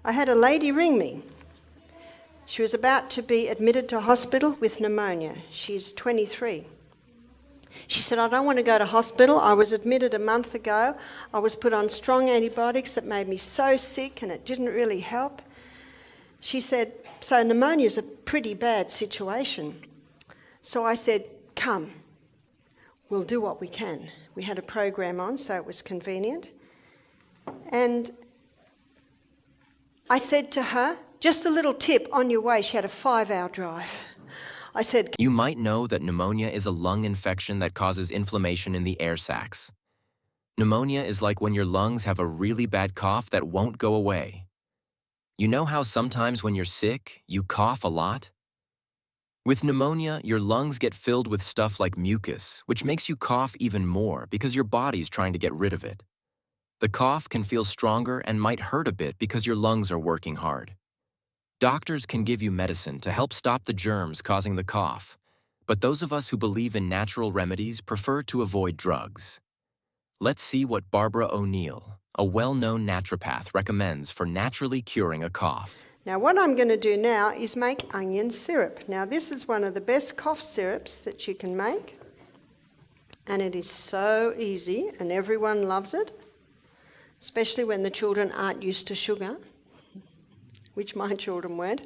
I had a lady ring me. She was about to be admitted to hospital with pneumonia. She's 23. She said, I don't want to go to hospital. I was admitted a month ago. I was put on strong antibiotics that made me so sick and it didn't really help. She said, so pneumonia is a pretty bad situation. So I said, come, we'll do what we can. We had a program on, so it was convenient. And I said to her, just a little tip on your way. She had a 5-hour drive. I said, You might know that pneumonia is a lung infection that causes inflammation in the air sacs. Pneumonia is like when your lungs have a really bad cough that won't go away. You know how sometimes when you're sick, you cough a lot? With pneumonia, your lungs get filled with stuff like mucus, which makes you cough even more because your body's trying to get rid of it. The cough can feel stronger and might hurt a bit because your lungs are working hard. Doctors can give you medicine to help stop the germs causing the cough, but those of us who believe in natural remedies prefer to avoid drugs. Let's see what Barbara O'Neill, a well-known naturopath, recommends for naturally curing a cough. Now what I'm going to do now is make onion syrup. Now this is one of the best cough syrups that you can make, and it is so easy and everyone loves it, especially when the children aren't used to sugar, which my children weren't.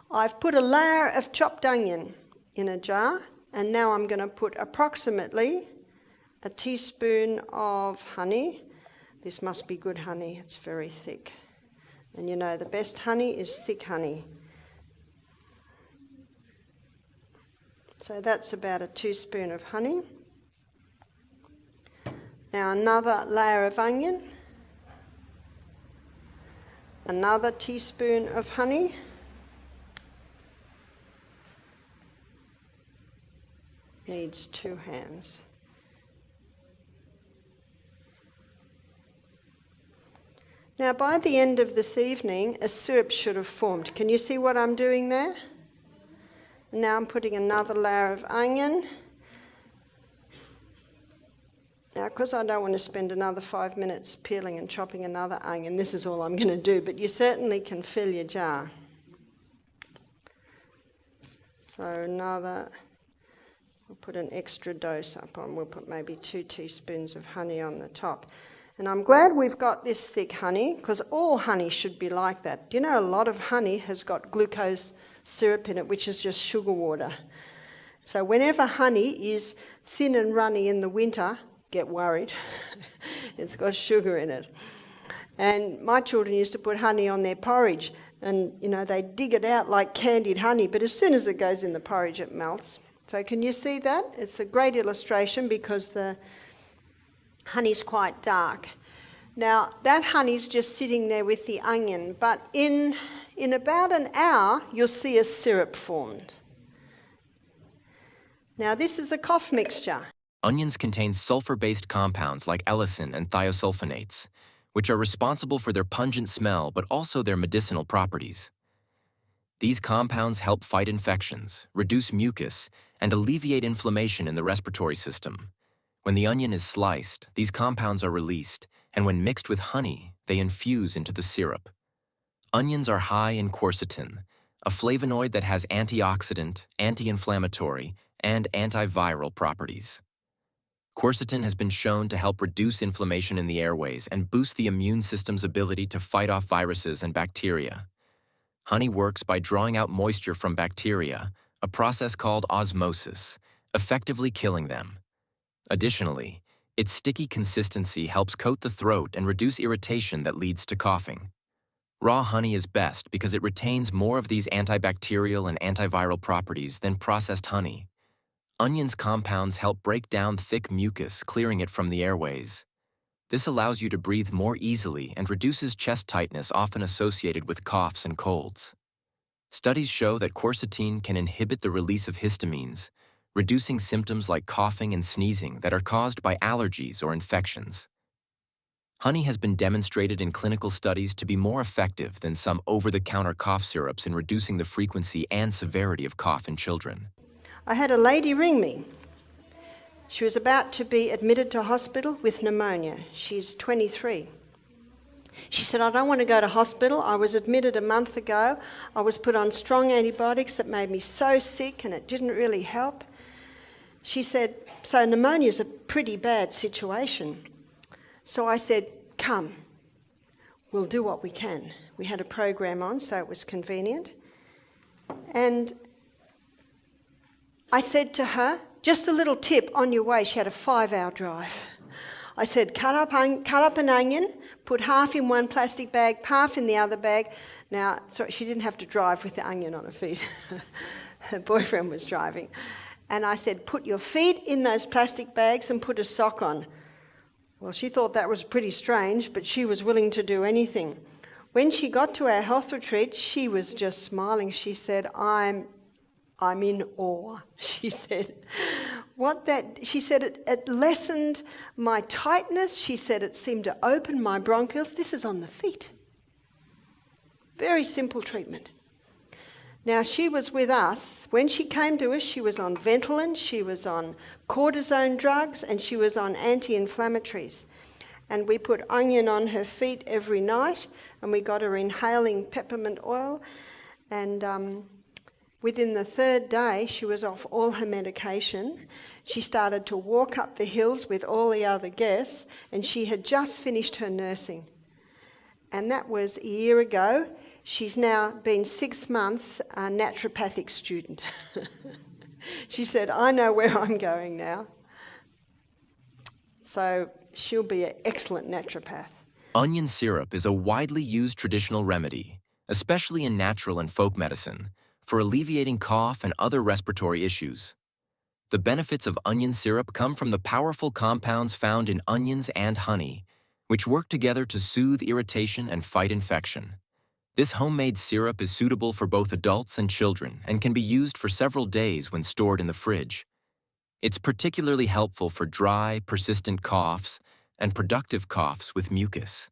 I've put a layer of chopped onion in a jar, and now I'm going to put approximately a teaspoon of honey. This must be good honey, it's very thick. And you know the best honey is thick honey. So that's about a teaspoon of honey. Now another layer of onion. Another teaspoon of honey. Needs 2 hands. Now by the end of this evening, a syrup should have formed. Can you see what I'm doing there? Now I'm putting another layer of onion. Now, because I don't want to spend another 5 minutes peeling and chopping another onion, this is all I'm going to do, but you certainly can fill your jar. So we'll put an extra dose up on, we'll put maybe 2 teaspoons of honey on the top. And I'm glad we've got this thick honey, because all honey should be like that. You know, a lot of honey has got glucose syrup in it, which is just sugar water. So whenever honey is thin and runny in the winter, get worried. It's got sugar in it. And my children used to put honey on their porridge, and you know, they dig it out like candied honey, but as soon as it goes in the porridge, it melts. So can you see that? It's a great illustration because the honey's quite dark. Now that honey's just sitting there with the onion, but in about an hour you'll see a syrup formed. Now this is a cough mixture. Onions contain sulfur-based compounds like allicin and thiosulfonates, which are responsible for their pungent smell but also their medicinal properties. These compounds help fight infections, reduce mucus, and alleviate inflammation in the respiratory system. When the onion is sliced, these compounds are released, and when mixed with honey, they infuse into the syrup. Onions are high in quercetin, a flavonoid that has antioxidant, anti-inflammatory, and antiviral properties. Quercetin has been shown to help reduce inflammation in the airways and boost the immune system's ability to fight off viruses and bacteria. Honey works by drawing out moisture from bacteria, a process called osmosis, effectively killing them. Additionally, its sticky consistency helps coat the throat and reduce irritation that leads to coughing. Raw honey is best because it retains more of these antibacterial and antiviral properties than processed honey. Onions' compounds help break down thick mucus, clearing it from the airways. This allows you to breathe more easily and reduces chest tightness often associated with coughs and colds. Studies show that quercetin can inhibit the release of histamines, reducing symptoms like coughing and sneezing that are caused by allergies or infections. Honey has been demonstrated in clinical studies to be more effective than some over-the-counter cough syrups in reducing the frequency and severity of cough in children. I had a lady ring me. She was about to be admitted to hospital with pneumonia. She's 23. She said, I don't want to go to hospital. I was admitted a month ago. I was put on strong antibiotics that made me so sick and it didn't really help. She said, so pneumonia's a pretty bad situation. So I said, come, we'll do what we can. We had a program on, so it was convenient. And I said to her, just a little tip on your way. She had a 5-hour drive. I said, cut up an onion, put half in one plastic bag, half in the other bag. Now, sorry, she didn't have to drive with the onion on her feet. Her boyfriend was driving. And I said, put your feet in those plastic bags and put a sock on. Well, she thought that was pretty strange, but she was willing to do anything. When she got to our health retreat, she was just smiling. She said, I'm in awe. She said, she said it lessened my tightness. She said it seemed to open my bronchioles. This is on the feet. Very simple treatment. Now, she was with us. When she came to us, she was on Ventolin, she was on cortisone drugs, and she was on anti-inflammatories. And we put onion on her feet every night, and we got her inhaling peppermint oil. And within the 3rd day, she was off all her medication. She started to walk up the hills with all the other guests, and she had just finished her nursing. And that was a year ago. She's now been 6 months a naturopathic student. She said, I know where I'm going now. So she'll be an excellent naturopath. Onion syrup is a widely used traditional remedy, especially in natural and folk medicine, for alleviating cough and other respiratory issues. The benefits of onion syrup come from the powerful compounds found in onions and honey, which work together to soothe irritation and fight infection. This homemade syrup is suitable for both adults and children and can be used for several days when stored in the fridge. It's particularly helpful for dry, persistent coughs and productive coughs with mucus.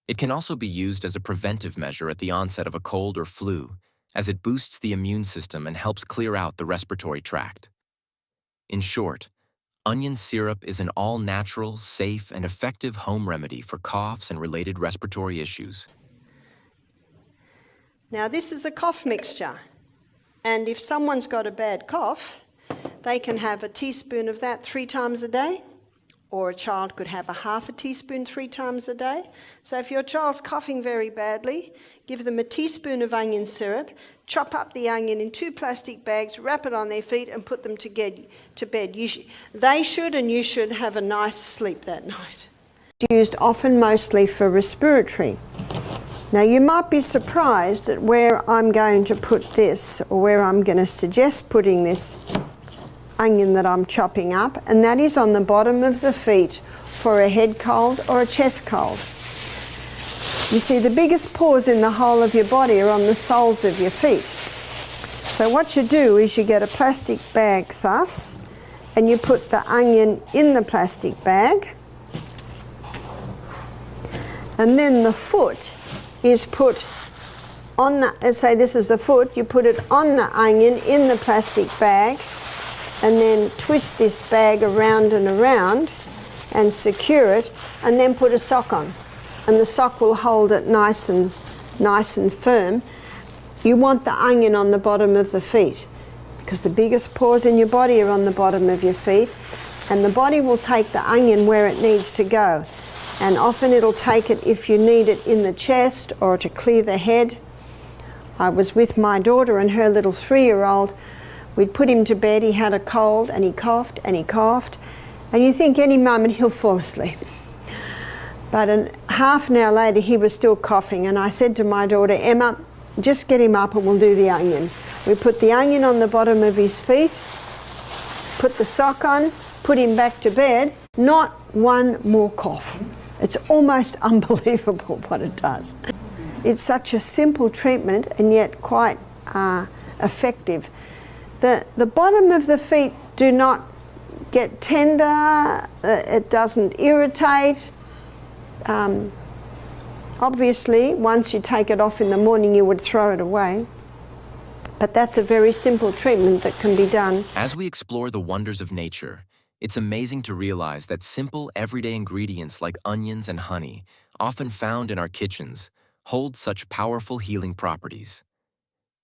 It can also be used as a preventive measure at the onset of a cold or flu, as it boosts the immune system and helps clear out the respiratory tract. In short, onion syrup is an all-natural, safe, and effective home remedy for coughs and related respiratory issues. Now, this is a cough mixture, and if someone's got a bad cough, they can have a teaspoon of that 3 times a day, or a child could have a half a teaspoon 3 times a day. So if your child's coughing very badly, give them a teaspoon of onion syrup, chop up the onion in 2 plastic bags, wrap it on their feet and put them to bed. They should and you should have a nice sleep that night. Used often mostly for respiratory. Now, you might be surprised at where I'm going to put this, or where I'm going to suggest putting this onion that I'm chopping up, and that is on the bottom of the feet for a head cold or a chest cold. You see, the biggest pores in the whole of your body are on the soles of your feet. So what you do is you get a plastic bag thus, and you put the onion in the plastic bag, and then the foot is put on the, let's say this is the foot, you put it on the onion in the plastic bag and then twist this bag around and around and secure it and then put a sock on. And the sock will hold it nice and firm. You want the onion on the bottom of the feet because the biggest pores in your body are on the bottom of your feet, and the body will take the onion where it needs to go. And often it'll take it if you need it in the chest or to clear the head. I was with my daughter and her little 3-year-old. We'd put him to bed, he had a cold and he coughed and he coughed. And you think any moment he'll fall asleep. But half an hour later he was still coughing, and I said to my daughter, Emma, just get him up and we'll do the onion. We put the onion on the bottom of his feet, put the sock on, put him back to bed, not one more cough. It's almost unbelievable what it does. It's such a simple treatment and yet quite effective. The bottom of the feet do not get tender, it doesn't irritate. Obviously, once you take it off in the morning, you would throw it away. But that's a very simple treatment that can be done. As we explore the wonders of nature, it's amazing to realize that simple, everyday ingredients like onions and honey often found in our kitchens, hold such powerful healing properties.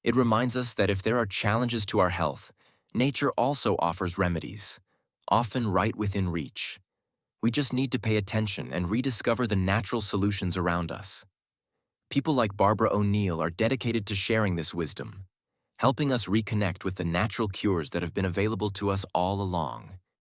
It reminds us that if there are challenges to our health, nature also offers remedies, often right within reach. We just need to pay attention and rediscover the natural solutions around us. People like Barbara O'Neill are dedicated to sharing this wisdom, helping us reconnect with the natural cures that have been available to us all along.